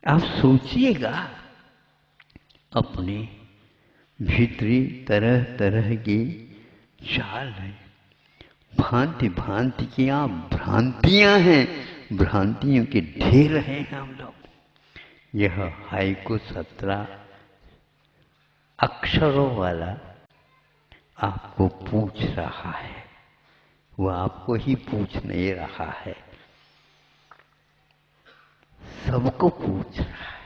आप सोचिएगा, अपने भीतरी तरह तरह की चाल है, भांति भांति की आप भ्रांतियां हैं, भ्रांतियों के ढेर हैं हम लोग। यह हाइकु 17 अक्षरों वाला आपको पूछ रहा है, वह आपको ही पूछ नहीं रहा है, सबको पूछ रहा है।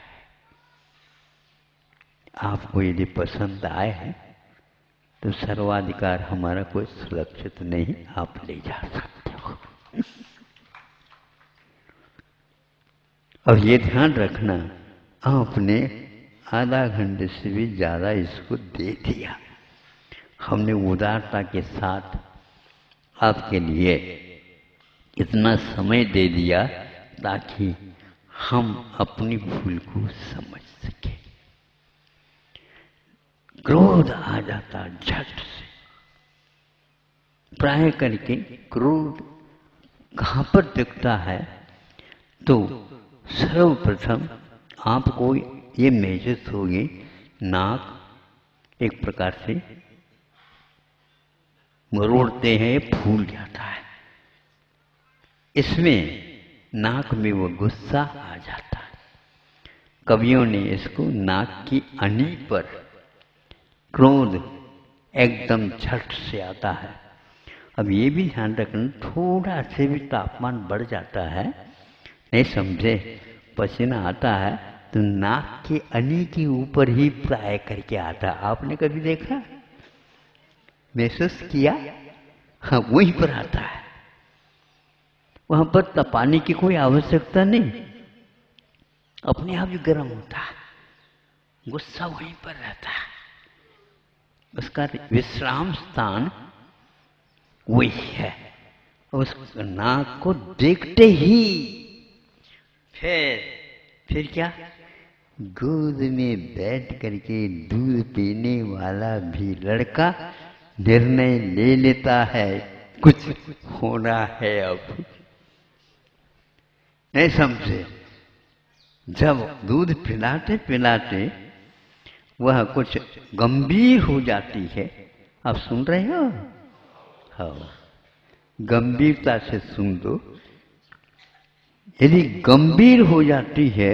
आपको यदि पसंद आए है तो सर्वाधिकार हमारा कोई सुरक्षित नहीं, आप ले जा सकते हो। और ये ध्यान रखना, आपने आधा घंटे से भी ज़्यादा इसको दे दिया। हमने उदारता के साथ आपके लिए इतना समय दे दिया ताकि हम अपनी भूल को समझ सकें। क्रोध आ जाता झट से। प्राय करके क्रोध कहाँ पर दिखता है, तो सर्वप्रथम आपको ये महसूस होगी, नाक एक प्रकार से मरोड़ते हैं, फूल जाता है। इसमें नाक में वो गुस्सा आ जाता है। कवियों ने इसको नाक की अनी पर क्रोध एकदम झट से आता है। अब ये भी ध्यान रखना, थोड़ा से भी तापमान बढ़ जाता है, नहीं समझे, पसीना आता है तो नाक के अनी के ऊपर ही प्राय करके आता है। आपने कभी देखा, महसूस किया? हाँ, वहीं पर आता है। वहां पर तपाने की कोई आवश्यकता नहीं, अपने आप ही गर्म होता है, गुस्सा वहीं पर रहता है। उसका विश्राम स्थान वही है। उस नाक को देखते ही फिर क्या, गोद में बैठ करके दूध पीने वाला भी लड़का निर्णय ले लेता है, कुछ होना है अब, नहीं समझे। जब दूध पिलाते पिलाते वह कुछ गंभीर हो जाती है, आप सुन रहे हो? हाँ, गंभीरता से सुन दो। यदि गंभीर हो जाती है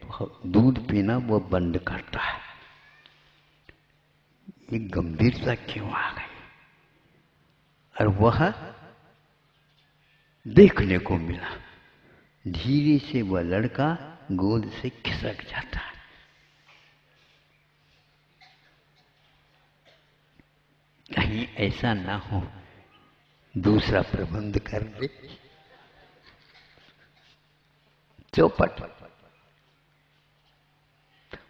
तो दूध पीना वो बंद करता है। ये गंभीरता क्यों आ गई? और वह देखने को मिला, धीरे से वह लड़का गोद से खिसक जाता है। कहीं ऐसा ना हो दूसरा प्रबंध कर दे, चौपट।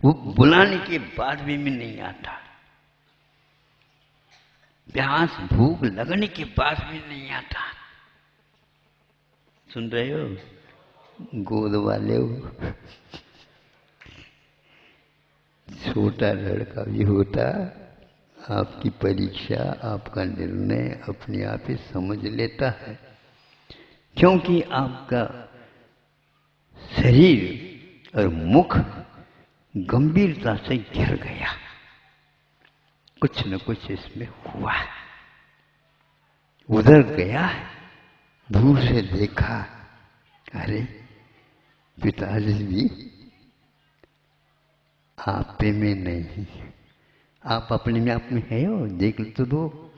वो बुलाने के बाद भी मैं नहीं आता, प्यास भूख लगने के बाद भी नहीं आता। सुन रहे हो गोद वाले हो? छोटा लड़का भी होता, आपकी परीक्षा, आपका निर्णय अपने आप ही समझ लेता है, क्योंकि आपका शरीर और मुख गंभीरता से घिर गया। कुछ न कुछ इसमें हुआ है। उधर गया, दूर से देखा, अरे पिताजी भी आपे में नहीं, आप अपने में आप में है हो, देख तो दो।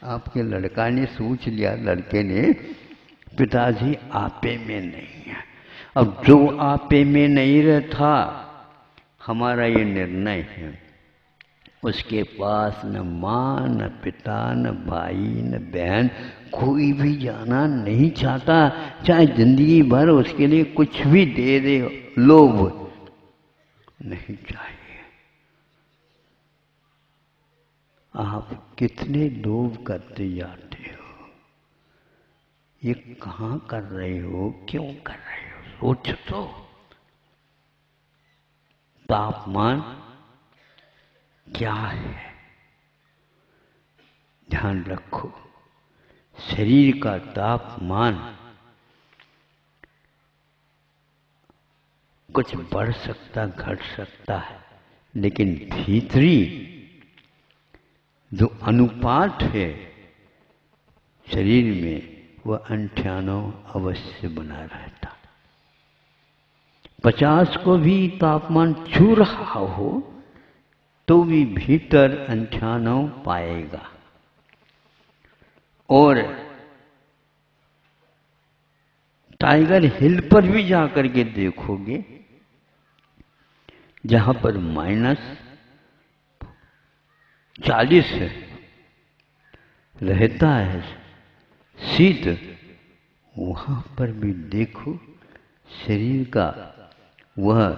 आपके लड़का ने सोच लिया, लड़के ने, पिताजी आपे में नहीं है। अब जो आपे में नहीं रहता, हमारा ये निर्णय है, उसके पास न माँ, न पिता, न भाई, न बहन, कोई भी जाना नहीं चाहता। चाहे जिंदगी भर उसके लिए कुछ भी दे दे, लोभ नहीं चाहिए। आप कितने लोभ करते जाते हो? ये कहाँ कर रहे हो, क्यों कर रहे हो? सोच तो। तापमान क्या है, ध्यान रखो। शरीर का तापमान कुछ बढ़ सकता, घट सकता है, लेकिन भीतरी जो अनुपात है शरीर में वह 98 अवश्य बना रहता। 50 को भी तापमान छू रहा हो तो भी भीतर 98 पाएगा। और टाइगर हिल पर भी जाकर के देखोगे, जहां पर -40 रहता है शीत, वहां पर भी देखो शरीर का वह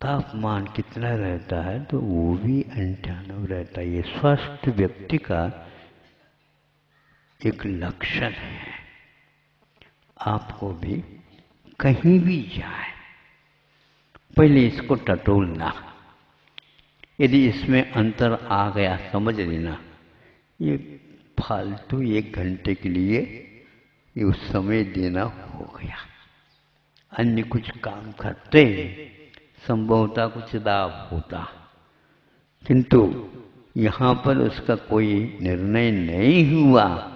तापमान कितना रहता है, तो वो भी 98 रहता है। ये स्वस्थ व्यक्ति का एक लक्षण है। आपको भी कहीं भी जाए पहले इसको टटोलना, यदि इसमें अंतर आ गया समझ लेना ये फालतू 1 घंटे के लिए ये उस समय देना हो गया। अन्य कुछ काम करते संभवतः कुछ लाभ होता, किंतु यहाँ पर उसका कोई निर्णय नहीं हुआ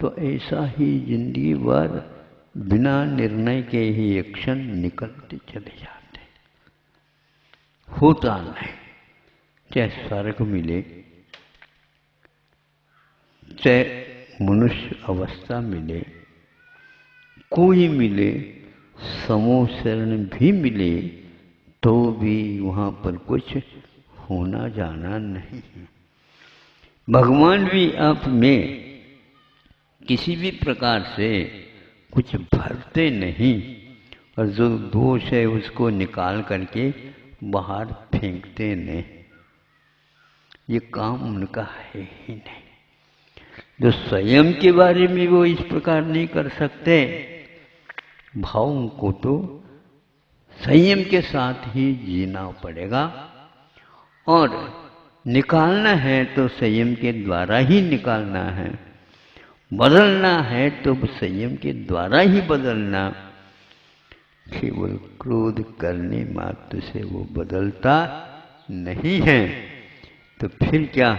तो ऐसा ही जिंदगी भर बिना निर्णय के ही एक्शन निकलते चले जाते। होता नहीं, चाहे स्वर्ग मिले, चाहे मनुष्य अवस्था मिले, कोई मिले, समूह शरण भी मिले, तो भी वहाँ पर कुछ होना जाना नहीं है। भगवान भी आप में किसी भी प्रकार से कुछ भरते नहीं, और जो दोष है उसको निकाल करके बाहर फेंकते नहीं। ये काम उनका है ही नहीं। जो स्वयं के बारे में वो इस प्रकार नहीं कर सकते, भावों को तो संयम के साथ ही जीना पड़ेगा, और निकालना है तो संयम के द्वारा ही निकालना है, बदलना है तो संयम के द्वारा ही बदलना। केवल क्रोध करने मात्र से वो बदलता नहीं है। तो फिर क्या,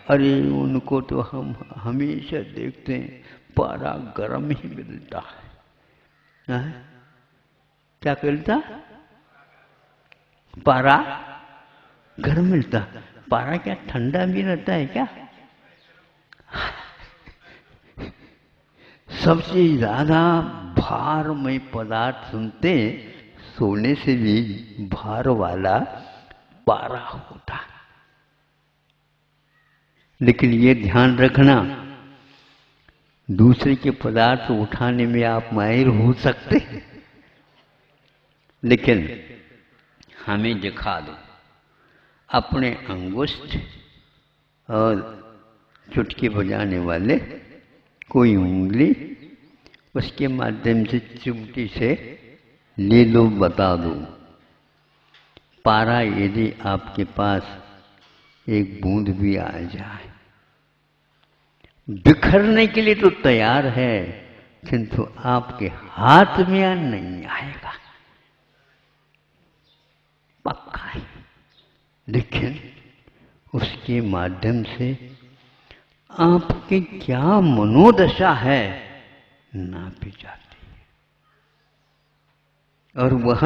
अरे उनको तो हम हमेशा देखते हैं पारा गर्म ही मिलता है। क्या मिलता? पारा गर्म मिलता। पारा क्या ठंडा भी रहता है क्या? सबसे ज्यादा भारमय पदार्थ सुनते सोने से भी भार वाला पारा होता है। लेकिन ये ध्यान रखना, दूसरे के पदार्थ उठाने में आप माहिर हो सकते, लेकिन हमें दिखा दो अपने अंगुष्ठ और चुटकी बजाने वाले कोई उंगली, उसके माध्यम से चिमटी से ले लो, बता दो। पारा यदि आपके पास एक बूंद भी आ जाए, बिखरने के लिए तो तैयार है, किंतु आपके हाथ में नहीं आएगा, पक्का है। लेकिन उसके माध्यम से आपकी क्या मनोदशा है नापी जाती है, और वह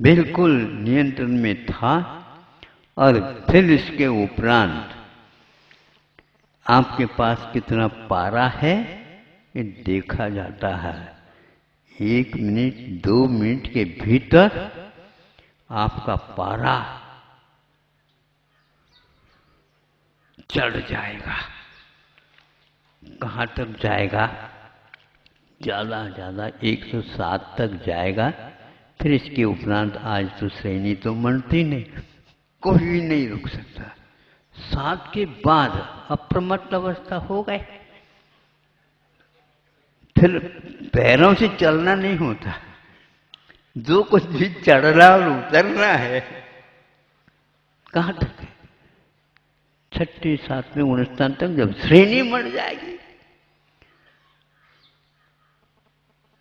बिल्कुल नियंत्रण में था। और फिर इसके उपरांत आपके पास कितना पारा है ये देखा जाता है। 1 मिनट 2 मिनट के भीतर आपका पारा चढ़ जाएगा। कहाँ तक जाएगा? ज़्यादा ज़्यादा 107 तक जाएगा। फिर इसके उपरांत आज तो श्रेणी तो मनती नहीं, कोई नहीं रुक सकता। 7 के बाद अप्रमत्त अवस्था हो गए, फिर पैरों से चलना नहीं होता, जो कुछ भी चढ़ना और उतरना है। कहाँ तक है? 6, 7, 9 स्थान तक जब श्रेणी मर जाएगी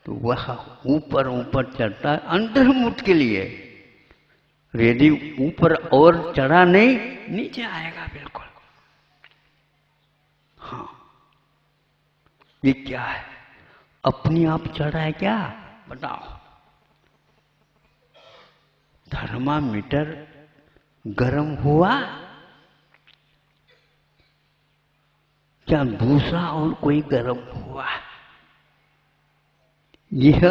तो वह ऊपर ऊपर चढ़ता है अंतर्मुख के लिए। यदि ऊपर और चढ़ा नहीं, नीचे आएगा बिल्कुल। हाँ, ये क्या है? अपनी आप चढ़ा है क्या? बताओ। थर्मामीटर गर्म हुआ क्या? दूसरा और कोई गर्म हुआ? यह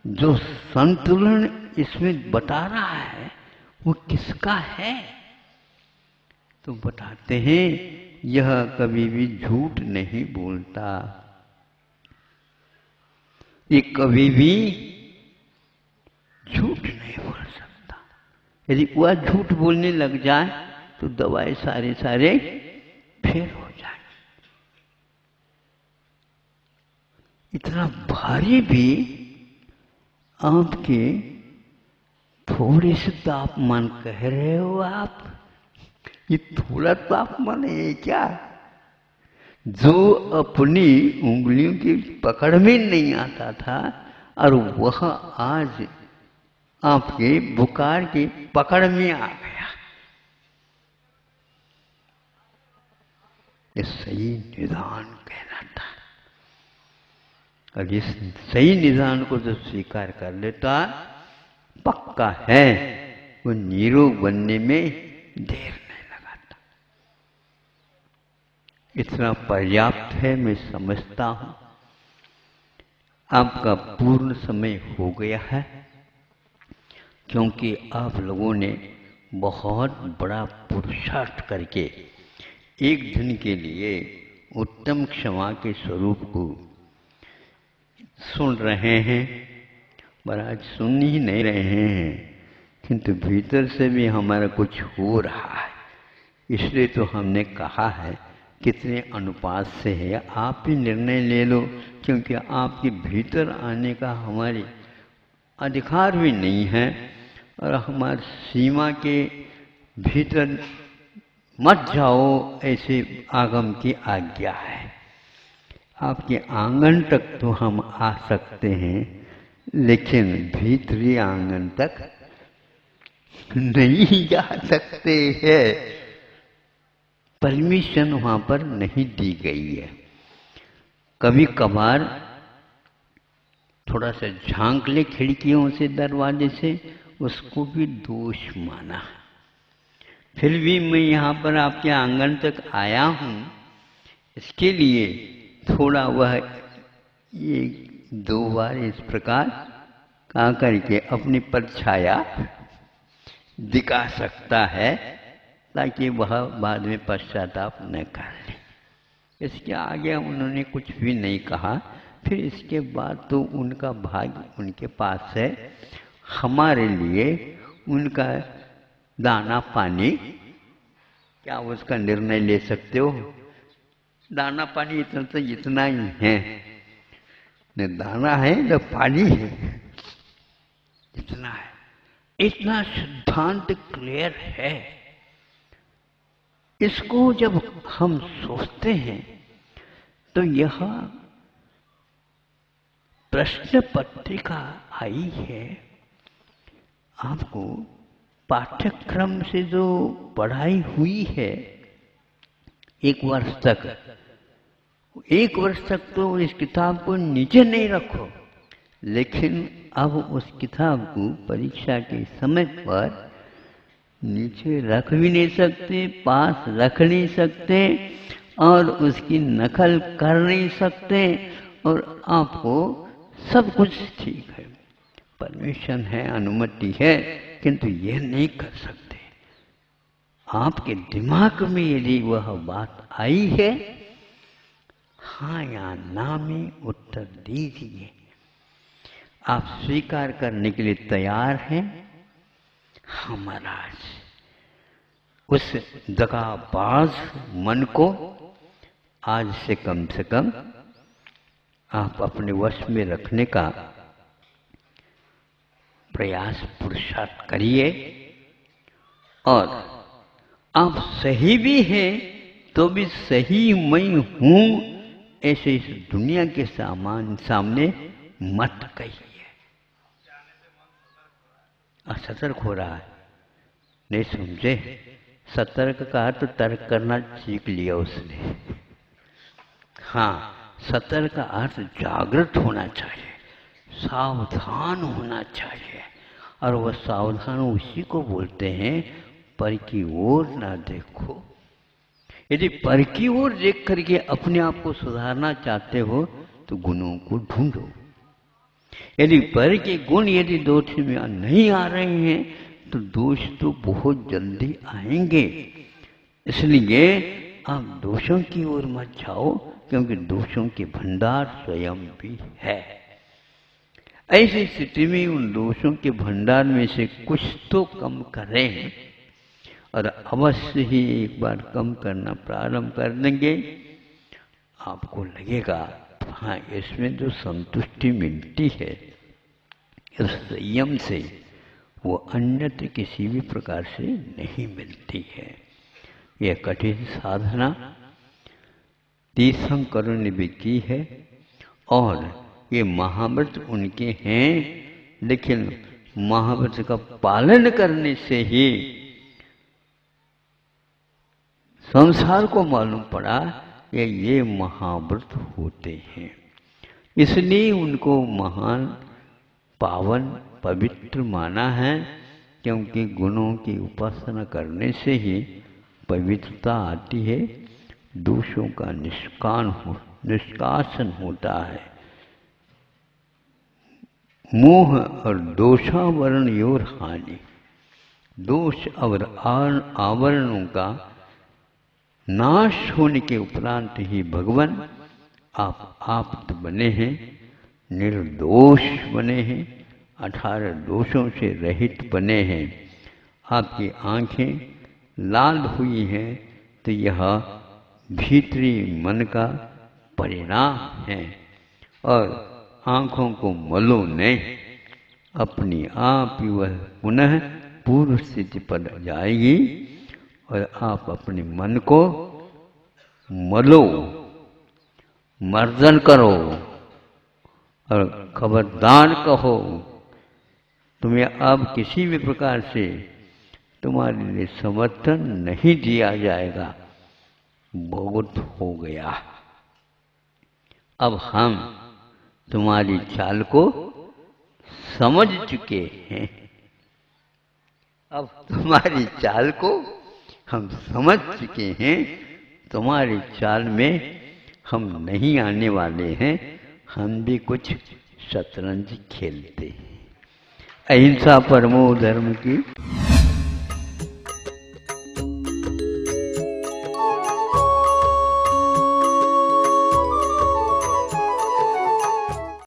जो संतुलन इसमें बता रहा है वो किसका है? तो बताते हैं यह कभी भी झूठ नहीं बोलता, ये कभी भी झूठ नहीं बोल सकता। यदि वह झूठ बोलने लग जाए तो दवाई सारे फेल हो जाए। इतना भारी भी आपके थोड़े से तापमान कह रहे हो आप, ये थोड़ा तापमान है क्या? जो अपनी उंगलियों की पकड़ में नहीं आता था और वह आज आपके बुखार की पकड़ में आ गया। ये सही निदान कहलाता है। और इस सही निदान को जो स्वीकार कर लेता पक्का है, वो निरोग बनने में देर नहीं लगाता। इतना पर्याप्त है, मैं समझता हूं। आपका पूर्ण समय हो गया है, क्योंकि आप लोगों ने बहुत बड़ा पुरुषार्थ करके एक दिन के लिए उत्तम क्षमा के स्वरूप को सुन रहे हैं, पर आज सुन ही नहीं रहे हैं, किंतु भीतर से भी हमारा कुछ हो रहा है। इसलिए तो हमने कहा है कितने अनुपात से है, आप ही निर्णय ले लो, क्योंकि आपके भीतर आने का हमारी अधिकार भी नहीं है और हमारी सीमा के भीतर मत जाओ ऐसे आगम की आज्ञा है। आपके आंगन तक तो हम आ सकते हैं, लेकिन भीतरी आंगन तक नहीं जा सकते हैं। परमिशन वहां पर नहीं दी गई है। कभी कभार थोड़ा सा झांक ले खिड़कियों से, दरवाजे से, उसको भी दोष माना। फिर भी मैं यहाँ पर आपके आंगन तक आया हूँ, इसके लिए थोड़ा वह ये 2 बार इस प्रकार का करके अपनी परछाया दिखा सकता है, ताकि वह बाद में पश्चाताप न कर ले। इसके आगे उन्होंने कुछ भी नहीं कहा। फिर इसके बाद तो उनका भाग्य उनके पास है, हमारे लिए उनका दाना पानी क्या उसका निर्णय ले सकते हो? दाना पानी इतना तो इतना ही है, न दाना है न पानी है, इतना है। इतना सिद्धांत क्लियर है। इसको जब हम सोचते हैं तो यह प्रश्न पत्रिका आई है, आपको पाठ्यक्रम से जो पढ़ाई हुई है 1 वर्ष तक, 1 वर्ष तक तो इस किताब को नीचे नहीं रखो, लेकिन अब उस किताब को परीक्षा के समय पर नीचे रख भी नहीं सकते, पास रख नहीं सकते और उसकी नकल कर नहीं सकते, और आपको सब कुछ ठीक है, परमिशन है, अनुमति है, किंतु यह नहीं कर सकते। आपके दिमाग में यदि वह बात आई है, हाँ या ना में उत्तर दीजिए। आप स्वीकार करने के लिए तैयार हैं? हाँ महाराज, उस दगाबाज मन को आज से कम आप अपने वश में रखने का प्रयास पुरुषार्थ करिए। और आप सही भी हैं तो भी सही मैं हूं ऐसे इस दुनिया के सामने मत कहिए। सतर्क हो रहा है, नहीं समझे? सतर्क का तो तर्क करना सीख लिया उसने। हाँ, सतर्क का अर्थ जागृत होना चाहिए, सावधान होना चाहिए। और वह सावधान उसी को बोलते हैं पर की ओर ना देखो। यदि पर की ओर देख करके अपने आप को सुधारना चाहते हो तो गुणों को ढूंढो। यदि पर के गुण यदि दोष में नहीं आ रहे हैं तो दोष तो बहुत जल्दी आएंगे। इसलिए आप दोषों की ओर मत जाओ, क्योंकि दोषों के भंडार स्वयं भी है। ऐसी स्थिति में उन दोषों के भंडार में से कुछ तो कम करें, और अवश्य ही एक बार कम करना प्रारंभ कर देंगे, आपको लगेगा हाँ इसमें जो संतुष्टि मिलती है इस संयम से वो अन्यत्र किसी भी प्रकार से नहीं मिलती है। यह कठिन साधना तीर्थंकरों ने भी की है और ये महाव्रत उनके हैं, लेकिन महाव्रत का पालन करने से ही संसार को मालूम पड़ा कि ये महाव्रत होते हैं। इसलिए उनको महान, पावन, पवित्र माना है, क्योंकि गुणों की उपासना करने से ही पवित्रता आती है, दोषों का निष्कासन होता है। मोह और दोषावरण योर हानि, दोष और आवरणों का नाश होने के उपरांत ही भगवान आप आप्त बने हैं, निर्दोष बने हैं, 18 दोषों से रहित बने हैं। आपकी आंखें लाल हुई हैं तो यह भीतरी मन का परिणाम है, और आँखों को मलो नहीं, अपनी आप ही वह पुनः पूर्व स्थिति पर जाएगी, और आप अपने मन को मलो, मर्दन करो और खबरदार कहो, तुम्हें अब किसी भी प्रकार से तुम्हारे लिए समर्थन नहीं दिया जाएगा, बहुत हो गया। अब हम तुम्हारी चाल को समझ चुके हैं, अब तुम्हारी चाल को हम समझ चुके हैं, तुम्हारी चाल में हम नहीं आने वाले हैं, हम भी कुछ शतरंज खेलते हैं। अहिंसा परमो धर्म की